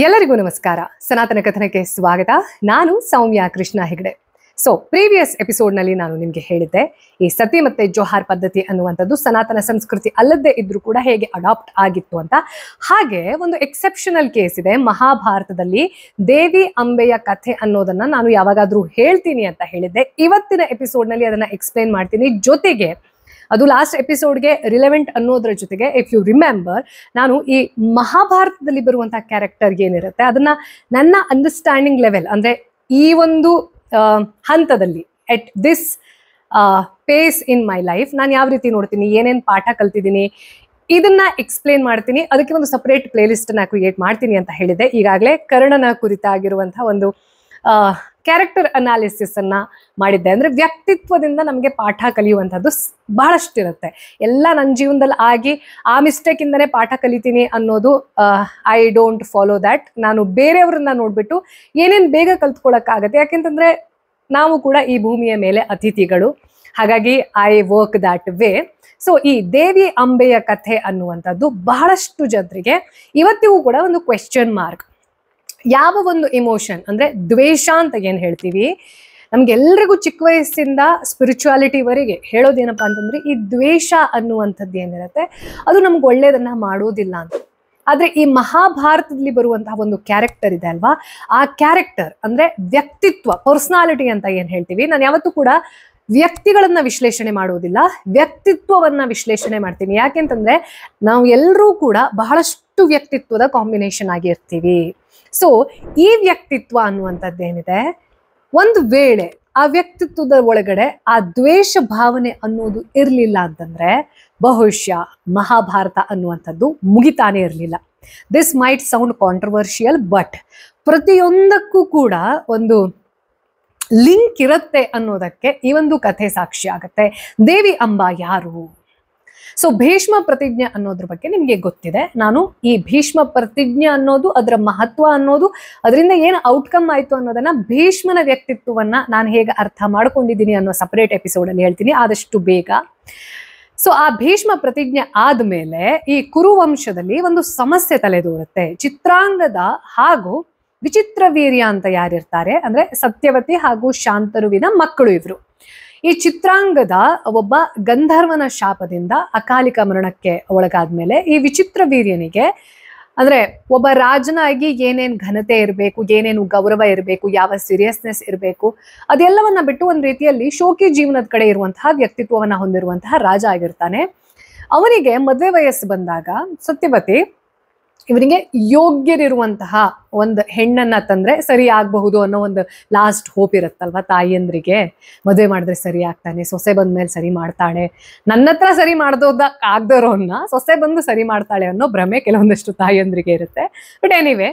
ಎಲ್ಲರಿಗೂ ನಮಸ್ಕಾರ. ಸನಾತನ ಕಥನಕ್ಕೆ ಸ್ವಾಗತ. ನಾನು ಸೌಮ್ಯ ಕೃಷ್ಣ ಹೆಗಡೆ. ಪ್ರೀವಿಯಸ್ ಎಪಿಸೋಡ್ನಲ್ಲಿ ನಾನು ನಿಮಗೆ ಹೇಳಿದ್ದೆ, ಈ ಸತಿ ಮತ್ತೆ ಜೋಹಾರ್ ಪದ್ಧತಿ ಅನ್ನುವಂಥದ್ದು ಸನಾತನ ಸಂಸ್ಕೃತಿ ಅಲ್ಲದೆ ಇದ್ರೂ ಕೂಡ ಹೇಗೆ ಅಡಾಪ್ಟ್ ಆಗಿತ್ತು ಅಂತ. ಹಾಗೆ ಒಂದು ಎಕ್ಸೆಪ್ಷನಲ್ ಕೇಸ್ ಇದೆ ಮಹಾಭಾರತದಲ್ಲಿ, ದೇವಿ ಅಂಬೆಯ ಕಥೆ ಅನ್ನೋದನ್ನ ನಾನು ಯಾವಾಗಾದ್ರೂ ಹೇಳ್ತೀನಿ ಅಂತ ಹೇಳಿದ್ದೆ. ಇವತ್ತಿನ ಎಪಿಸೋಡ್ನಲ್ಲಿ ಅದನ್ನ ಎಕ್ಸ್ಪ್ಲೈನ್ ಮಾಡ್ತೀನಿ. ಜೊತೆಗೆ ಅದು ಲಾಸ್ಟ್ ಎಪಿಸೋಡ್ಗೆ ರಿಲೆವೆಂಟ್ ಅನ್ನೋದ್ರ ಜೊತೆಗೆ, ಇಫ್ ಯು ರಿಮೆಂಬರ್, ನಾನು ಈ ಮಹಾಭಾರತದಲ್ಲಿ ಬರುವಂತಹ ಕ್ಯಾರೆಕ್ಟರ್ ಏನಿರುತ್ತೆ ಅದನ್ನ ನನ್ನ ಅಂಡರ್ಸ್ಟ್ಯಾಂಡಿಂಗ್ ಲೆವೆಲ್, ಅಂದ್ರೆ ಈ ಒಂದು ಹಂತದಲ್ಲಿ, at this pace in my life ನಾನು ಯಾವ ರೀತಿ ನೋಡ್ತೀನಿ, ಏನೇನು ಪಾಠ ಕಲ್ತಿದ್ದೀನಿ, ಇದನ್ನ ಎಕ್ಸ್ಪ್ಲೇನ್ ಮಾಡ್ತೀನಿ. ಅದಕ್ಕೆ ಒಂದು ಸಪರೇಟ್ ಪ್ಲೇ ಲಿಸ್ಟ್ ನ ಕ್ರಿಯೇಟ್ ಮಾಡ್ತೀನಿ ಅಂತ ಹೇಳಿದೆ. ಈಗಾಗಲೇ ಕರ್ಣನ ಕುರಿತಾಗಿರುವಂತಹ ಒಂದು ಕ್ಯಾರೆಕ್ಟರ್ ಅನಾಲಿಸಿಸ್ ಅನ್ನ ಮಾಡಿದ್ದೆ. ಅಂದ್ರೆ ವ್ಯಕ್ತಿತ್ವದಿಂದ ನಮಗೆ ಪಾಠ ಕಲಿಯುವಂಥದ್ದು ಬಹಳಷ್ಟಿರುತ್ತೆ. ಎಲ್ಲ ನನ್ನ ಜೀವನದಲ್ಲಿ ಆಗಿ ಆ ಮಿಸ್ಟೇಕ್ ಇಂದನೇ ಪಾಠ ಕಲಿತೀನಿ ಅನ್ನೋದು ಐ ಡೋಂಟ್ ಫಾಲೋ ದ್ಯಾಟ್. ನಾನು ಬೇರೆಯವ್ರನ್ನ ನೋಡ್ಬಿಟ್ಟು ಏನೇನು ಬೇಗ ಕಲ್ತ್ಕೊಳಕ್ಕಾಗತ್ತೆ, ಯಾಕೆಂತಂದ್ರೆ ನಾವು ಕೂಡ ಈ ಭೂಮಿಯ ಮೇಲೆ ಅತಿಥಿಗಳು. ಹಾಗಾಗಿ ಐ ವರ್ಕ್ ದ್ಯಾಟ್ ವೇ. ಈ ದೇವಿ ಅಂಬೆಯ ಕಥೆ ಅನ್ನುವಂಥದ್ದು ಬಹಳಷ್ಟು ಜನರಿಗೆ ಇವತ್ತಿಗೂ ಕೂಡ ಒಂದು ಕ್ವೆಶ್ಚನ್ ಮಾರ್ಕ್. ಯಾವ ಒಂದು ಇಮೋಷನ್, ಅಂದ್ರೆ ದ್ವೇಷ ಅಂತ ಏನ್ ಹೇಳ್ತೀವಿ, ನಮ್ಗೆಲ್ರಿಗೂ ಚಿಕ್ಕ ವಯಸ್ಸಿಂದ ಸ್ಪಿರಿಚುವಾಲಿಟಿವರೆಗೆ ಹೇಳೋದೇನಪ್ಪಾ ಅಂತಂದ್ರೆ, ಈ ದ್ವೇಷ ಅನ್ನುವಂಥದ್ದು ಏನಿರುತ್ತೆ ಅದು ನಮ್ಗೆ ಒಳ್ಳೇದನ್ನ ಮಾಡೋದಿಲ್ಲ ಅಂತ. ಆದ್ರೆ ಈ ಮಹಾಭಾರತದಲ್ಲಿ ಬರುವಂತಹ ಒಂದು ಕ್ಯಾರೆಕ್ಟರ್ ಇದೆ ಅಲ್ವಾ, ಆ ಕ್ಯಾರೆಕ್ಟರ್ ಅಂದ್ರೆ ವ್ಯಕ್ತಿತ್ವ, ಪರ್ಸನಾಲಿಟಿ ಅಂತ ಏನ್ ಹೇಳ್ತೀವಿ, ನಾನು ಯಾವತ್ತೂ ಕೂಡ ವ್ಯಕ್ತಿಗಳನ್ನ ವಿಶ್ಲೇಷಣೆ ಮಾಡೋದಿಲ್ಲ, ವ್ಯಕ್ತಿತ್ವವನ್ನ ವಿಶ್ಲೇಷಣೆ ಮಾಡ್ತೀನಿ. ಯಾಕೆಂತಂದ್ರೆ ನಾವು ಎಲ್ಲರೂ ಕೂಡ ಬಹಳಷ್ಟು ವ್ಯಕ್ತಿತ್ವದ ಕಾಂಬಿನೇಷನ್ ಆಗಿರ್ತೀವಿ. ಈ ವ್ಯಕ್ತಿತ್ವ ಅನ್ನುವಂಥದ್ದೇನಿದೆ, ಒಂದು ವೇಳೆ ಆ ವ್ಯಕ್ತಿತ್ವದ ಒಳಗಡೆ ಆ ದ್ವೇಷ ಭಾವನೆ ಅನ್ನೋದು ಇರಲಿಲ್ಲ ಅಂತಂದ್ರೆ ಬಹುಶಃ ಮಹಾಭಾರತ ಅನ್ನುವಂಥದ್ದು ಮುಗಿತಾನೆ ಇರಲಿಲ್ಲ. This mite sound controversial, but ಪ್ರತಿಯೊಂದಕ್ಕೂ ಕೂಡ ಒಂದು ಲಿಂಕ್ ಇರುತ್ತೆ ಅನ್ನೋದಕ್ಕೆ ಈ ಒಂದು ಕಥೆ ಸಾಕ್ಷಿ ಆಗುತ್ತೆ. ದೇವಿ ಅಂಬಾ ಯಾರು? ಭೀಷ್ಮ ಪ್ರತಿಜ್ಞೆ ಅನ್ನೋದ್ರ ಬಗ್ಗೆ ನಿಮ್ಗೆ ಗೊತ್ತಿದೆ. ನಾನು ಈ ಭೀಷ್ಮ ಪ್ರತಿಜ್ಞೆ ಅನ್ನೋದು, ಅದರ ಮಹತ್ವ ಅನ್ನೋದು, ಅದರಿಂದ ಏನು ಔಟ್ಕಮ್ ಆಯ್ತು ಅನ್ನೋದನ್ನ, ಭೀಷ್ಮನ ವ್ಯಕ್ತಿತ್ವವನ್ನ ನಾನು ಹೇಗೆ ಅರ್ಥ ಮಾಡ್ಕೊಂಡಿದ್ದೀನಿ ಅನ್ನೋ ಸಪರೇಟ್ ಎಪಿಸೋಡ್ ಅಲ್ಲಿ ಹೇಳ್ತೀನಿ ಆದಷ್ಟು ಬೇಗ. ಆ ಭೀಷ್ಮ ಪ್ರತಿಜ್ಞೆ ಆದ್ಮೇಲೆ ಈ ಕುರುವಂಶದಲ್ಲಿ ಒಂದು ಸಮಸ್ಯೆ ತಲೆದೂರುತ್ತೆ. ಚಿತ್ರಾಂಗದ ಹಾಗೂ ವಿಚಿತ್ರ ವೀರ್ಯ ಅಂತ ಯಾರಿರ್ತಾರೆ, ಅಂದ್ರೆ ಸತ್ಯವತಿ ಹಾಗೂ ಶಾಂತನುವಿನ ಮಕ್ಕಳು ಇವ್ರು. ಈ ಚಿತ್ರಾಂಗದ ಒಬ್ಬ ಗಂಧರ್ವನ ಶಾಪದಿಂದ ಅಕಾಲಿಕ ಮರಣಕ್ಕೆ ಒಳಗಾದ್ಮೇಲೆ ಈ ವಿಚಿತ್ರ ವೀರ್ಯನಿಗೆ, ಅಂದ್ರೆ ಒಬ್ಬ ರಾಜನಾಗಿ ಏನೇನ್ ಘನತೆ ಇರಬೇಕು, ಏನೇನು ಗೌರವ ಇರಬೇಕು, ಯಾವ ಸೀರಿಯಸ್ನೆಸ್ ಇರಬೇಕು, ಅದೆಲ್ಲವನ್ನ ಬಿಟ್ಟು ಒಂದ್ ರೀತಿಯಲ್ಲಿ ಶೋಕಿ ಜೀವನದ ಕಡೆ ಇರುವಂತಹ ವ್ಯಕ್ತಿತ್ವವನ್ನ ಹೊಂದಿರುವಂತಹ ರಾಜ ಆಗಿರ್ತಾನೆ. ಅವನಿಗೆ ಮದುವೆ ವಯಸ್ಸು ಬಂದಾಗ ಸತ್ಯವತಿ ಇವನಿಗೆ ಯೋಗ್ಯರಿರುವಂತಹ ಒಂದು ಹೆಣ್ಣನ್ನ ತಂದ್ರೆ ಸರಿ ಆಗ್ಬಹುದು ಅನ್ನೋ ಒಂದು ಲಾಸ್ಟ್ ಹೋಪ್ ಇರುತ್ತಲ್ವ ತಾಯಿಯಂದ್ರಿಗೆ. ಮದುವೆ ಮಾಡಿದ್ರೆ ಸರಿ ಆಗ್ತಾನೆ, ಸೊಸೆ ಬಂದ್ಮೇಲೆ ಸರಿ ಮಾಡ್ತಾಳೆ, ನನ್ನ ಹತ್ರ ಸರಿ ಆಗ್ದೋರನ್ನ ಸೊಸೆ ಬಂದು ಸರಿ ಮಾಡ್ತಾಳೆ ಅನ್ನೋ ಭ್ರಮೆ ಕೆಲವೊಂದಷ್ಟು ತಾಯಿಯಂದ್ರಿಗೆ ಇರುತ್ತೆ. ಬಟ್ ಎನಿವೆ,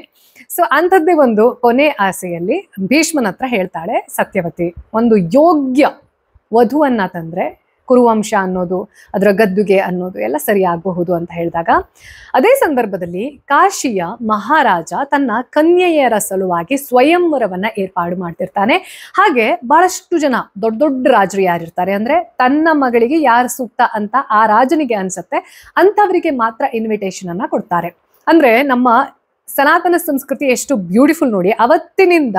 ಅಂಥದ್ದೇ ಒಂದು ಕೊನೆ ಆಸೆಯಲ್ಲಿ ಭೀಷ್ಮನ ಹತ್ರ ಹೇಳ್ತಾಳೆ ಸತ್ಯವತಿ, ಒಂದು ಯೋಗ್ಯ ವಧುವನ್ನ ತಂದ್ರೆ ಕುರುವಂಶ ಅನ್ನೋದು, ಅದರ ಗದ್ದುಗೆ ಅನ್ನೋದು ಎಲ್ಲ ಸರಿ ಆಗಬಹುದು ಅಂತ ಹೇಳಿದಾಗ, ಅದೇ ಸಂದರ್ಭದಲ್ಲಿ ಕಾಶಿಯ ಮಹಾರಾಜ ತನ್ನ ಕನ್ಯೆಯರ ಸಲುವಾಗಿ ಸ್ವಯಂವರವನ್ನ ಏರ್ಪಾಡು ಮಾಡ್ತಿರ್ತಾನೆ. ಹಾಗೆ ಬಹಳಷ್ಟು ಜನ ದೊಡ್ಡ ದೊಡ್ಡ ರಾಜರು ಯಾರಿರ್ತಾರೆ, ಅಂದ್ರೆ ತನ್ನ ಮಗಳಿಗೆ ಯಾರು ಸೂಕ್ತ ಅಂತ ಆ ರಾಜನಿಗೆ ಅನ್ಸುತ್ತೆ ಅಂಥವರಿಗೆ ಮಾತ್ರ ಇನ್ವಿಟೇಷನ್ ಅನ್ನ ಕೊಡ್ತಾರೆ. ಅಂದ್ರೆ ನಮ್ಮ ಸನಾತನ ಸಂಸ್ಕೃತಿ ಎಷ್ಟು ಬ್ಯೂಟಿಫುಲ್ ನೋಡಿ. ಅವತ್ತಿನಿಂದ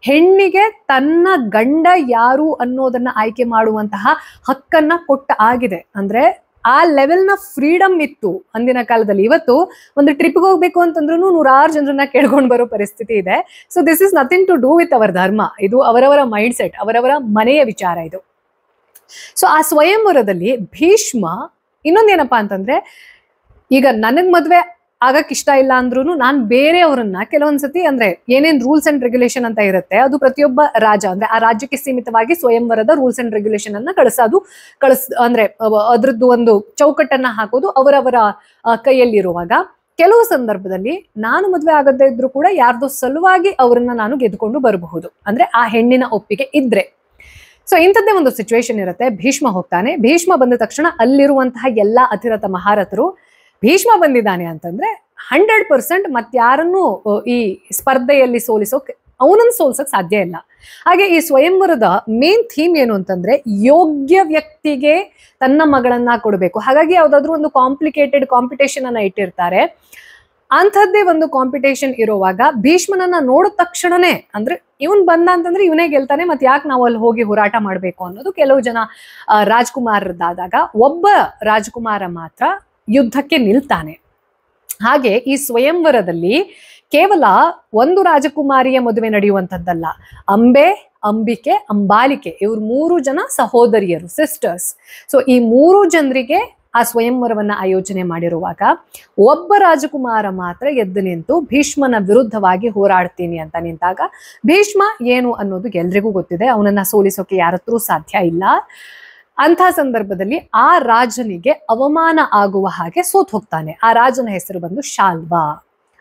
ಹೆಣ್ಣಿಗೆ ತನ್ನ ಗಂಡ ಯಾರು ಅನ್ನೋದನ್ನ ಆಯ್ಕೆ ಮಾಡುವಂತಹ ಹಕ್ಕನ್ನ ಕೊಟ್ಟ ಆಗಿದೆ. ಅಂದ್ರೆ ಆ ಲೆವೆಲ್ನ ಫ್ರೀಡಮ್ ಇತ್ತು ಅಂದಿನ ಕಾಲದಲ್ಲಿ. ಇವತ್ತು ಒಂದು ಟ್ರಿಪ್ಗೆ ಹೋಗ್ಬೇಕು ಅಂತಂದ್ರೂ 100 ಜನರನ್ನ ಕೇಳ್ಕೊಂಡು ಬರೋ ಪರಿಸ್ಥಿತಿ ಇದೆ. This is nothing to do with ಅವರ್ ಧರ್ಮ. ಇದು ಅವರವರ ಮೈಂಡ್ ಸೆಟ್, ಅವರವರ ಮನೆಯ ವಿಚಾರ ಇದು. ಆ ಸ್ವಯಂವರದಲ್ಲಿ ಭೀಷ್ಮ ಇನ್ನೊಂದೇನಪ್ಪಾ ಅಂತಂದ್ರೆ, ಈಗ ನನಗ್ ಮದ್ವೆ ಆಗಕ್ ಇಷ್ಟ ಇಲ್ಲ ಅಂದ್ರೂ ನಾನು ಬೇರೆಯವ್ರನ್ನ ಕೆಲವೊಂದ್ಸತಿ, ಅಂದ್ರೆ ಏನೇನ್ ರೂಲ್ಸ್ ಅಂಡ್ ರೆಗ್ಯುಲೇಷನ್ ಅಂತ ಇರುತ್ತೆ ಅದು ಪ್ರತಿಯೊಬ್ಬ ರಾಜ, ಅಂದ್ರೆ ಆ ರಾಜ್ಯಕ್ಕೆ ಸೀಮಿತವಾಗಿ ಸ್ವಯಂವರದ ರೂಲ್ಸ್ ಅಂಡ್ ರೆಗ್ಯುಲೇಷನ್ ಅನ್ನ ಅಂದ್ರೆ ಅದ್ರದ್ದು ಒಂದು ಚೌಕಟ್ಟನ್ನ ಹಾಕೋದು ಅವರವರ ಕೈಯಲ್ಲಿರುವಾಗ, ಕೆಲವು ಸಂದರ್ಭದಲ್ಲಿ ನಾನು ಮದ್ವೆ ಆಗದೇ ಇದ್ರು ಕೂಡ ಯಾರ್ದೋ ಸಲುವಾಗಿ ಅವ್ರನ್ನ ನಾನು ಗೆದ್ಕೊಂಡು ಬರಬಹುದು, ಅಂದ್ರೆ ಆ ಹೆಣ್ಣಿನ ಒಪ್ಪಿಗೆ ಇದ್ರೆ. ಇಂಥದ್ದೇ ಒಂದು ಸಿಚುವೇಶನ್ ಇರುತ್ತೆ. ಭೀಷ್ಮ ಹೋಗ್ತಾನೆ. ಭೀಷ್ಮ ಬಂದ ತಕ್ಷಣ ಅಲ್ಲಿರುವಂತಹ ಎಲ್ಲಾ ಅತಿರಥ ಮಹಾರಥರು, ಭೀಷ್ಮ ಬಂದಿದ್ದಾನೆ ಅಂತಂದ್ರೆ 100% ಮತ್ತಾರನ್ನು ಈ ಸ್ಪರ್ಧೆಯಲ್ಲಿ ಅವನನ್ನು ಸೋಲ್ಸಕ್ ಸಾಧ್ಯ ಇಲ್ಲ. ಹಾಗೆ ಈ ಸ್ವಯಂವರದ ಮೇನ್ ಥೀಮ್ ಏನು ಅಂತಂದ್ರೆ, ಯೋಗ್ಯ ವ್ಯಕ್ತಿಗೆ ತನ್ನ ಮಗಳನ್ನ ಕೊಡಬೇಕು. ಹಾಗಾಗಿ ಯಾವ್ದಾದ್ರು ಒಂದು ಕಾಂಪ್ಲಿಕೇಟೆಡ್ ಕಾಂಪಿಟೇಷನ್ ಅನ್ನ ಇಟ್ಟಿರ್ತಾರೆ. ಅಂಥದ್ದೇ ಒಂದು ಕಾಂಪಿಟೇಷನ್ ಇರುವಾಗ ಭೀಷ್ಮನನ್ನ ನೋಡಿದ ತಕ್ಷಣನೇ ಅಂದ್ರೆ ಇವನ್ ಬಂದ ಅಂತಂದ್ರೆ ಇವನೇ ಗೆಲ್ತಾನೆ, ಮತ್ತೆ ಯಾಕೆ ನಾವು ಅಲ್ಲಿ ಹೋಗಿ ಹೋರಾಟ ಮಾಡ್ಬೇಕು ಅನ್ನೋದು ಕೆಲವು ಜನ ರಾಜ್ಕುಮಾರದಾದಾಗ ಒಬ್ಬ ರಾಜಕುಮಾರ ಮಾತ್ರ ಯುದ್ಧಕ್ಕೆ ನಿಲ್ತಾನೆ. ಹಾಗೆ ಈ ಸ್ವಯಂವರದಲ್ಲಿ ಕೇವಲ ಒಂದು ರಾಜಕುಮಾರಿಯ ಮದುವೆ ನಡೆಯುವಂಥದ್ದಲ್ಲ, ಅಂಬೆ, ಅಂಬಿಕೆ, ಅಂಬಾಲಿಕೆ ಇವ್ರು 3 ಜನ ಸಹೋದರಿಯರು, ಸಿಸ್ಟರ್ಸ್. ಸೊ ಈ 3 ಜನರಿಗೆ ಆ ಸ್ವಯಂವರವನ್ನ ಆಯೋಜನೆ ಮಾಡಿರುವಾಗ ಒಬ್ಬ ರಾಜಕುಮಾರ ಮಾತ್ರ ಎದ್ದು ನಿಂತು ಭೀಷ್ಮನ ವಿರುದ್ಧವಾಗಿ ಹೋರಾಡ್ತೀನಿ ಅಂತ ನಿಂತಾಗ ಭೀಷ್ಮ ಏನು ಅನ್ನೋದು ಎಲ್ರಿಗೂ ಗೊತ್ತಿದೆ, ಅವನನ್ನ ಸೋಲಿಸೋಕೆ ಯಾರತ್ರೂ ಸಾಧ್ಯ ಇಲ್ಲ. ಅಂಥ ಸಂದರ್ಭದಲ್ಲಿ ಆ ರಾಜನಿಗೆ ಅವಮಾನ ಆಗುವ ಹಾಗೆ ಸೋತ್ ಹೋಗ್ತಾನೆ. ಆ ರಾಜನ ಹೆಸರು ಬಂದು ಶಾಲ್ವ.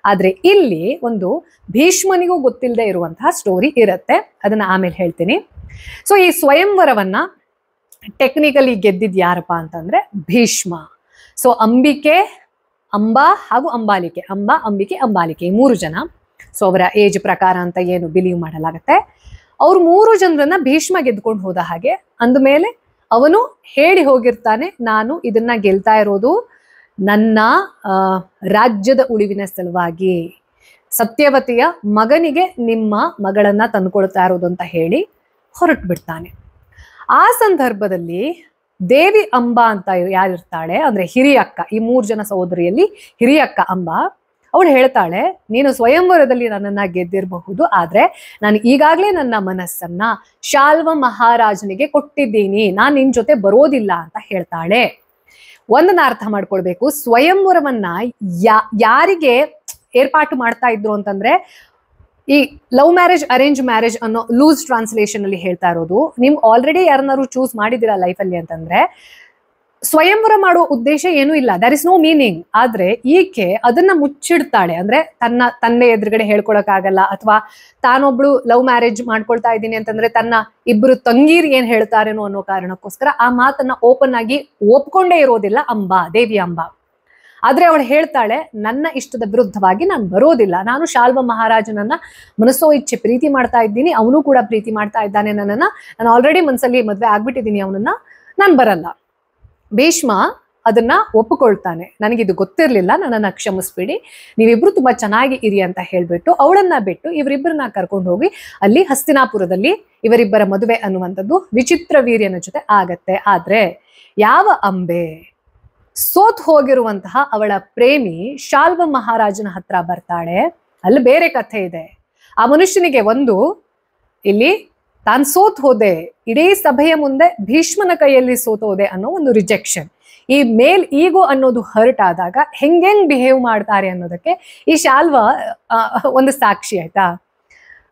ಆದ್ರೆ ಇಲ್ಲಿ ಒಂದು ಭೀಷ್ಮನಿಗೂ ಗೊತ್ತಿಲ್ಲದೆ ಇರುವಂತಹ ಸ್ಟೋರಿ ಇರುತ್ತೆ, ಅದನ್ನ ಆಮೇಲೆ ಹೇಳ್ತೀನಿ. ಸೊ ಈ ಸ್ವಯಂವರವನ್ನ ಟೆಕ್ನಿಕಲಿ ಗೆದ್ದಿದ್ ಯಾರಪ್ಪ ಅಂತಂದ್ರೆ ಭೀಷ್ಮ. ಸೊ ಅಂಬಿಕೆ, ಅಂಬಾ ಹಾಗೂ ಅಂಬಾಲಿಕೆ, ಅಂಬಾ, ಅಂಬಿಕೆ, ಅಂಬಾಲಿಕೆ ಈ 3 ಜನ. ಸೊ ಅವರ ಏಜ್ ಪ್ರಕಾರ ಅಂತ ಏನು ಬಿಲೀವ್ ಮಾಡಲಾಗತ್ತೆ, ಅವ್ರು 3 ಜನರನ್ನ ಭೀಷ್ಮ ಗೆದ್ಕೊಂಡು ಹೋದ ಹಾಗೆ. ಅಂದಮೇಲೆ ಅವನು ಹೇಳಿ ಹೋಗಿರ್ತಾನೆ, ನಾನು ಇದನ್ನ ಗೆಲ್ತಾ ಇರೋದು ನನ್ನ ರಾಜ್ಯದ ಉಳಿವಿನ ಸಲುವಾಗಿ, ಸತ್ಯವತಿಯ ಮಗನಿಗೆ ನಿಮ್ಮ ಮಗಳನ್ನ ತಂದುಕೊಳ್ತಾ ಇರೋದು ಅಂತ ಹೇಳಿ ಹೊರಟು ಬಿಡ್ತಾನೆ. ಆ ಸಂದರ್ಭದಲ್ಲಿ ದೇವಿ ಅಂಬಾ ಅಂತ ಯಾರಿರ್ತಾಳೆ ಅಂದ್ರೆ ಹಿರಿಯಕ್ಕ, ಈ 3 ಜನ ಸಹೋದರಿಯಲ್ಲಿ ಹಿರಿಯಕ್ಕ ಅಂಬಾ, ಅವಳು ಹೇಳ್ತಾಳೆ, ನೀನು ಸ್ವಯಂವರದಲ್ಲಿ ನನ್ನನ್ನ ಗೆದ್ದಿರಬಹುದು, ಆದ್ರೆ ನಾನು ಈಗಾಗ್ಲೇ ನನ್ನ ಮನಸ್ಸನ್ನ ಶಾಲ್ವ ಮಹಾರಾಜನಿಗೆ ಕೊಟ್ಟಿದ್ದೀನಿ, ನಾನ್ ನಿನ್ ಜೊತೆ ಬರೋದಿಲ್ಲ ಅಂತ ಹೇಳ್ತಾಳೆ. ಒಂದನ್ನ ಅರ್ಥ ಮಾಡ್ಕೊಳ್ಬೇಕು, ಸ್ವಯಂವರವನ್ನ ಯಾರಿಗೆ ಏರ್ಪಾಟು ಮಾಡ್ತಾ ಇದ್ರು ಅಂತಂದ್ರೆ, ಈ ಲವ್ ಮ್ಯಾರೇಜ್, ಅರೇಂಜ್ ಮ್ಯಾರೇಜ್ ಅನ್ನೋ ಲೂಸ್ ಟ್ರಾನ್ಸ್ಲೇಷನ್ ಅಲ್ಲಿ ಹೇಳ್ತಾ ಇರೋದು. ನೀವು ಆಲ್ರೆಡಿ ಯಾರನ್ನಾರು ಚೂಸ್ ಮಾಡಿದಿರಾ ಲೈಫಲ್ಲಿ ಅಂತಂದ್ರೆ ಸ್ವಯಂವರ ಮಾಡೋ ಉದ್ದೇಶ ಏನೂ ಇಲ್ಲ, ದರ್ ಇಸ್ ನೋ ಮೀನಿಂಗ್. ಆದ್ರೆ ಈಕೆ ಅದನ್ನ ಮುಚ್ಚಿಡ್ತಾಳೆ, ಅಂದ್ರೆ ತನ್ನ ತಂದೆ ಎದುರುಗಡೆ ಹೇಳ್ಕೊಳಕ್ಕಾಗಲ್ಲ, ಅಥವಾ ತಾನೊಬ್ಳು ಲವ್ ಮ್ಯಾರೇಜ್ ಮಾಡ್ಕೊಳ್ತಾ ಇದ್ದೀನಿ ಅಂತಂದ್ರೆ ತನ್ನ ಇಬ್ಬರು ತಂಗೀರ್ ಏನ್ ಹೇಳ್ತಾರೇನೋ ಅನ್ನೋ ಕಾರಣಕ್ಕೋಸ್ಕರ ಆ ಮಾತನ್ನ ಓಪನ್ ಆಗಿ ಒಪ್ಕೊಂಡೇ ಇರೋದಿಲ್ಲ ಅಂಬಾ, ದೇವಿ ಅಂಬಾ. ಆದ್ರೆ ಅವಳು ಹೇಳ್ತಾಳೆ, ನನ್ನ ಇಷ್ಟದ ವಿರುದ್ಧವಾಗಿ ನಾನು ಬರೋದಿಲ್ಲ, ನಾನು ಶಾಲ್ವ ಮಹಾರಾಜನನ್ನ ಮನಸ್ಸೋ ಇಚ್ಛೆ ಪ್ರೀತಿ ಮಾಡ್ತಾ ಇದ್ದೀನಿ, ಅವನು ಕೂಡ ಪ್ರೀತಿ ಮಾಡ್ತಾ ಇದ್ದಾನೆ ನನ್ನನ್ನ, ನಾನು ಆಲ್ರೆಡಿ ಮನ್ಸಲ್ಲಿ ಮದ್ವೆ ಆಗ್ಬಿಟ್ಟಿದ್ದೀನಿ ಅವನನ್ನ, ನಾನು ಬರಲ್ಲ. ಭೀಷ್ಮ ಅದನ್ನ ಒಪ್ಪಿಕೊಳ್ತಾನೆ, ನನಗಿದು ಗೊತ್ತಿರ್ಲಿಲ್ಲ, ನನ್ನನ್ನ ಕ್ಷಮಿಸ್ಬಿಡಿ, ನೀವಿಬ್ರು ತುಂಬಾ ಚೆನ್ನಾಗಿ ಇರಿ ಅಂತ ಹೇಳ್ಬಿಟ್ಟು ಅವಳನ್ನ ಬಿಟ್ಟು ಇವರಿಬ್ಬರನ್ನ ಕರ್ಕೊಂಡು ಹೋಗಿ ಅಲ್ಲಿ ಹಸ್ತಿನಾಪುರದಲ್ಲಿ ಇವರಿಬ್ಬರ ಮದುವೆ ಅನ್ನುವಂಥದ್ದು ವಿಚಿತ್ರ ವೀರ್ಯನ ಜೊತೆ ಆಗತ್ತೆ. ಆದ್ರೆ ಯಾವ ಅಂಬೆ ಸೋತ್ ಹೋಗಿರುವಂತಹ ಅವಳ ಪ್ರೇಮಿ ಶಾಲ್ವ ಮಹಾರಾಜನ ಹತ್ರ ಬರ್ತಾಳೆ, ಅಲ್ಲಿ ಬೇರೆ ಕಥೆ ಇದೆ. ಆ ಮನುಷ್ಯನಿಗೆ ಒಂದು, ಇಲ್ಲಿ ತಾನು ಸೋತ್ ಹೋದೆ, ಇಡೀ ಸಭೆಯ ಮುಂದೆ ಭೀಷ್ಮನ ಕೈಯಲ್ಲಿ ಸೋತೋದೆ ಅನ್ನೋ ಒಂದು ರಿಜೆಕ್ಷನ್, ಈ ಮೇಲ್ ಈಗೋ ಅನ್ನೋದು ಹರ್ಟ್ ಆದಾಗ ಹೆಂಗ್ ಬಿಹೇವ್ ಮಾಡ್ತಾರೆ ಅನ್ನೋದಕ್ಕೆ ಈ ಶಾಲ್ವ ಒಂದು ಸಾಕ್ಷಿ. ಆಯ್ತಾ,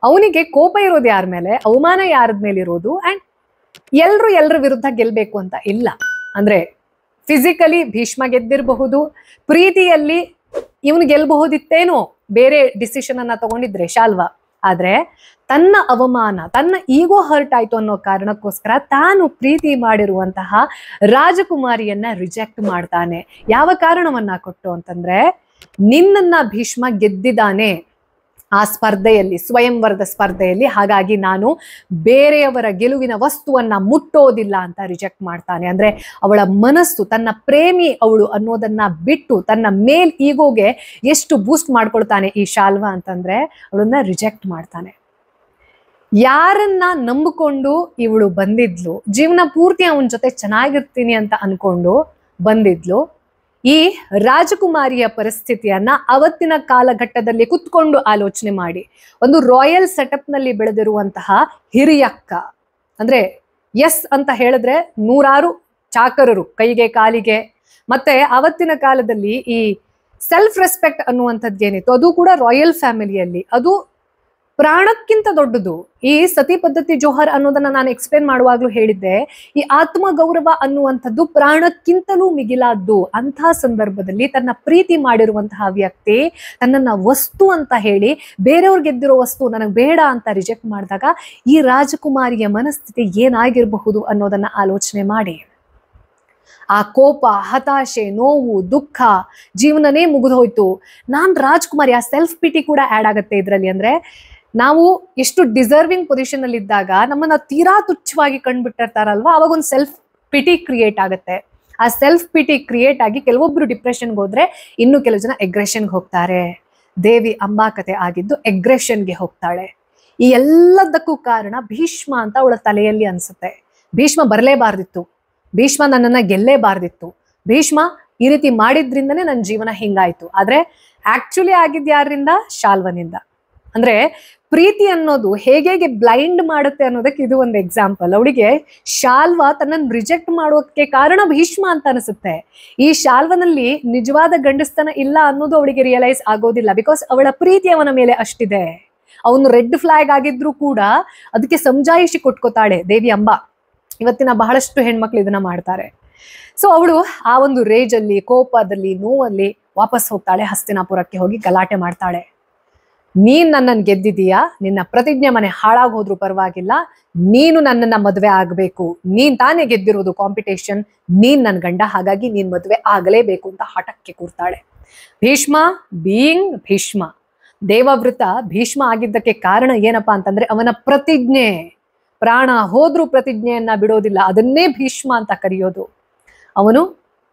ಅವನಿಗೆ ಕೋಪ ಇರೋದು ಯಾರ ಮೇಲೆ, ಅವಮಾನ ಯಾರದ ಮೇಲೆ ಇರೋದು, ಅಂಡ್ ಎಲ್ಲರ ವಿರುದ್ಧ ಗೆಲ್ಬೇಕು ಅಂತ ಇಲ್ಲ. ಅಂದ್ರೆ ಫಿಸಿಕಲಿ ಭೀಷ್ಮ ಗೆದ್ದಿರಬಹುದು, ಪ್ರೀತಿಯಲ್ಲಿ ಇವನು ಗೆಲ್ಬಹುದಿತ್ತೇನೋ ಬೇರೆ ಡಿಸಿಷನ್ ಅನ್ನ ತಗೊಂಡಿದ್ರೆ ಶಾಲ್ವ. ಆದ್ರೆ ತನ್ನ ಅವಮಾನ, ತನ್ನ ಈಗೋ ಹರ್ಟ್ ಆಯ್ತು ಅನ್ನೋ ಕಾರಣಕ್ಕೋಸ್ಕರ ತಾನು ಪ್ರೀತಿ ಮಾಡಿರುವಂತಹ ರಾಜಕುಮಾರಿಯನ್ನ ರಿಜೆಕ್ಟ್ ಮಾಡ್ತಾನೆ. ಯಾವ ಕಾರಣವನ್ನ ಕೊಟ್ಟು ಅಂತಂದ್ರೆ, ನಿನ್ನನ್ನ ಭೀಷ್ಮ ಗೆದ್ದಿದ್ದಾನೆ ಆ ಸ್ಪರ್ಧೆಯಲ್ಲಿ, ಸ್ವಯಂವರದ ಸ್ಪರ್ಧೆಯಲ್ಲಿ, ಹಾಗಾಗಿ ನಾನು ಬೇರೆಯವರ ಗೆಲುವಿನ ವಸ್ತುವನ್ನ ಮುಟ್ಟೋದಿಲ್ಲ ಅಂತ ರಿಜೆಕ್ಟ್ ಮಾಡ್ತಾನೆ. ಅಂದ್ರೆ ಅವಳ ಮನಸ್ಸು, ತನ್ನ ಪ್ರೇಮಿ ಅವಳು ಅನ್ನೋದನ್ನ ಬಿಟ್ಟು ತನ್ನ ಮೇಲ್ ಈಗೋಗೆ ಎಷ್ಟು ಬೂಸ್ಟ್ ಮಾಡ್ಕೊಳ್ತಾನೆ ಈ ಶಾಲ್ವ ಅಂತಂದ್ರೆ ಅವಳನ್ನ ರಿಜೆಕ್ಟ್ ಮಾಡ್ತಾನೆ. ಯಾರನ್ನ ನಂಬಿಕೊಂಡು ಇವಳು ಬಂದಿದ್ಲು, ಜೀವನ ಪೂರ್ತಿ ಅವನ ಜೊತೆ ಚೆನ್ನಾಗಿರ್ತೀನಿ ಅಂತ ಅನ್ಕೊಂಡು ಬಂದಿದ್ಲು, ಈ ರಾಜಕುಮಾರಿಯ ಪರಿಸ್ಥಿತಿಯನ್ನ ಅವತ್ತಿನ ಕಾಲಘಟ್ಟದಲ್ಲಿ ಕುತ್ಕೊಂಡು ಆಲೋಚನೆ ಮಾಡಿ, ಒಂದು ರಾಯಲ್ ಸೆಟಪ್ ನಲ್ಲಿ ಬೆಳೆದಿರುವಂತಹ ಹಿರಿಯಕ್ಕ, ಅಂದ್ರೆ ಎಸ್ ಅಂತ ಹೇಳಿದ್ರೆ 100 ಚಾಕರರು ಕೈಗೆ ಕಾಲಿಗೆ, ಮತ್ತೆ ಅವತ್ತಿನ ಕಾಲದಲ್ಲಿ ಈ ಸೆಲ್ಫ್ ರೆಸ್ಪೆಕ್ಟ್ ಅನ್ನುವಂಥದ್ದೇನಿತ್ತು ಅದು ಕೂಡ ರಾಯಲ್ ಫ್ಯಾಮಿಲಿಯಲ್ಲಿ ಅದು ಪ್ರಾಣಕ್ಕಿಂತ ದೊಡ್ಡದು. ಈ ಸತಿ ಪದ್ಧತಿ ಜೋಹರ್ ಅನ್ನೋದನ್ನ ನಾನು ಎಕ್ಸ್ಪ್ಲೇನ್ ಮಾಡುವಾಗ್ಲೂ ಹೇಳಿದ್ದೆ, ಈ ಆತ್ಮ ಗೌರವ ಅನ್ನುವಂಥದ್ದು ಪ್ರಾಣಕ್ಕಿಂತಲೂ ಮಿಗಿಲಾದ್ದು. ಅಂಥ ಸಂದರ್ಭದಲ್ಲಿ ತನ್ನ ಪ್ರೀತಿ ಮಾಡಿರುವಂತಹ ವ್ಯಕ್ತಿ ತನ್ನನ್ನ ವಸ್ತು ಅಂತ ಹೇಳಿ ಬೇರೆಯವ್ರು ಗೆದ್ದಿರೋ ವಸ್ತು ನನಗೆ ಬೇಡ ಅಂತ ರಿಜೆಕ್ಟ್ ಮಾಡಿದಾಗ ಈ ರಾಜಕುಮಾರಿಯ ಮನಸ್ಥಿತಿ ಏನಾಗಿರಬಹುದು ಅನ್ನೋದನ್ನ ಆಲೋಚನೆ ಮಾಡಿ. ಆ ಕೋಪ, ಹತಾಶೆ, ನೋವು, ದುಃಖ, ಜೀವನನೇ ಮುಗಿದೋಯ್ತು, ನಾನ್ ರಾಜ್ಕುಮಾರಿ, ಆ ಸೆಲ್ಫ್ ಪಿಟಿ ಕೂಡ ಆಡ್ ಆಗತ್ತೆ ಇದರಲ್ಲಿ. ಅಂದ್ರೆ ನಾವು ಎಷ್ಟು ಡಿಸರ್ವಿಂಗ್ ಪೊಸಿಷನ್ ಅಲ್ಲಿ ಇದ್ದಾಗ ನಮ್ಮನ್ನ ತೀರಾ ತುಚ್ಛವಾಗಿ ಕಂಡ್ಬಿಟ್ಟಿರ್ತಾರಲ್ವಾ, ಅವಾಗ ಒಂದು ಸೆಲ್ಫ್ ಪಿಟಿ ಕ್ರಿಯೇಟ್ ಆಗತ್ತೆ. ಆ ಸೆಲ್ಫ್ ಪಿಟಿ ಕ್ರಿಯೇಟ್ ಆಗಿ ಕೆಲವೊಬ್ರು ಡಿಪ್ರೆಷನ್ಗೆ ಹೋದ್ರೆ ಇನ್ನು ಕೆಲವು ಜನ ಎಗ್ರೆಷನ್ಗೆ ಹೋಗ್ತಾರೆ. ದೇವಿ ಅಂಬಾ ಕತೆ ಆಗಿದ್ದು ಎಗ್ರೆಷನ್ಗೆ ಹೋಗ್ತಾಳೆ. ಈ ಎಲ್ಲದಕ್ಕೂ ಕಾರಣ ಭೀಷ್ಮ ಅಂತ ಅವಳ ತಲೆಯಲ್ಲಿ ಅನ್ಸುತ್ತೆ. ಭೀಷ್ಮ ಬರಲೇಬಾರ್ದಿತ್ತು, ಭೀಷ್ಮ ನನ್ನನ್ನ ಗೆಲ್ಲೇಬಾರ್ದಿತ್ತು, ಭೀಷ್ಮ ಈ ರೀತಿ ಮಾಡಿದ್ರಿಂದನೇ ನನ್ನ ಜೀವನ ಹಿಂಗಾಯ್ತು. ಆದ್ರೆ ಆಕ್ಚುಲಿ ಆಗಿದ್ ಯಾರಿಂದ? ಶಾಲ್ವನಿಂದ. ಅಂದ್ರೆ ಪ್ರೀತಿ ಅನ್ನೋದು ಹೇಗೆ ಬ್ಲೈಂಡ್ ಮಾಡುತ್ತೆ ಅನ್ನೋದಕ್ಕೆ ಇದು ಒಂದು ಎಕ್ಸಾಂಪಲ್. ಅವಳಿಗೆ ಶಾಲ್ವ ತನ್ನನ್ನು ರಿಜೆಕ್ಟ್ ಮಾಡೋಕೆ ಕಾರಣ ಭೀಷ್ಮ ಅಂತ ಅನಿಸುತ್ತೆ. ಈ ಶಾಲ್ವನಲ್ಲಿ ನಿಜವಾದ ಗಂಡಸ್ತನ ಇಲ್ಲ ಅನ್ನೋದು ಅವಳಿಗೆ ರಿಯಲೈಸ್ ಆಗೋದಿಲ್ಲ. ಬಿಕಾಸ್ ಅವಳ ಪ್ರೀತಿ ಅವನ ಮೇಲೆ ಅಷ್ಟಿದೆ. ಅವನು ರೆಡ್ ಫ್ಲಾಗ್ ಆಗಿದ್ರು ಕೂಡ ಅದಕ್ಕೆ ಸಮಜಾಯಿಷಿ ಕೊಟ್ಕೋತಾಳೆ ದೇವಿ ಅಂಬಾ. ಇವತ್ತಿನ ಬಹಳಷ್ಟು ಹೆಣ್ಮಕ್ಳು ಇದನ್ನ ಮಾಡ್ತಾರೆ. ಸೊ ಅವಳು ಆ ಒಂದು ರೇಜಲ್ಲಿ, ಕೋಪದಲ್ಲಿ, ನೋವಲ್ಲಿ ವಾಪಸ್ ಹೋಗ್ತಾಳೆ. ಹಸ್ತಿನಾಪುರಕ್ಕೆ ಹೋಗಿ ಗಲಾಟೆ ಮಾಡ್ತಾಳೆ. ನೀನ್ ನನ್ನನ್ನು ಗೆದ್ದಿದೀಯಾ, ನಿನ್ನ ಪ್ರತಿಜ್ಞೆ ಮನೆ ಹಾಳಾಗಿ ಹೋದ್ರು ಪರವಾಗಿಲ್ಲ, ನೀನು ನನ್ನನ್ನ ಮದುವೆ ಆಗ್ಬೇಕು, ನೀನ್ ತಾನೇ ಗೆದ್ದಿರೋದು ಕಾಂಪಿಟೇಷನ್, ನೀನ್ ನನ್ ಗಂಡ, ಹಾಗಾಗಿ ನೀನ್ ಮದುವೆ ಆಗಲೇಬೇಕು ಅಂತ ಹಠಕ್ಕೆ ಕೂರ್ತಾಳೆ. ಭೀಷ್ಮ ಬೀಯಿಂಗ್ ಭೀಷ್ಮ, ದೇವವೃತ ಭೀಷ್ಮ ಆಗಿದ್ದಕ್ಕೆ ಕಾರಣ ಏನಪ್ಪಾ ಅಂತಂದ್ರೆ ಅವನ ಪ್ರತಿಜ್ಞೆ. ಪ್ರಾಣ ಹೋದ್ರೂ ಪ್ರತಿಜ್ಞೆಯನ್ನ ಬಿಡೋದಿಲ್ಲ, ಅದನ್ನೇ ಭೀಷ್ಮ ಅಂತ ಕರೆಯೋದು. ಅವನು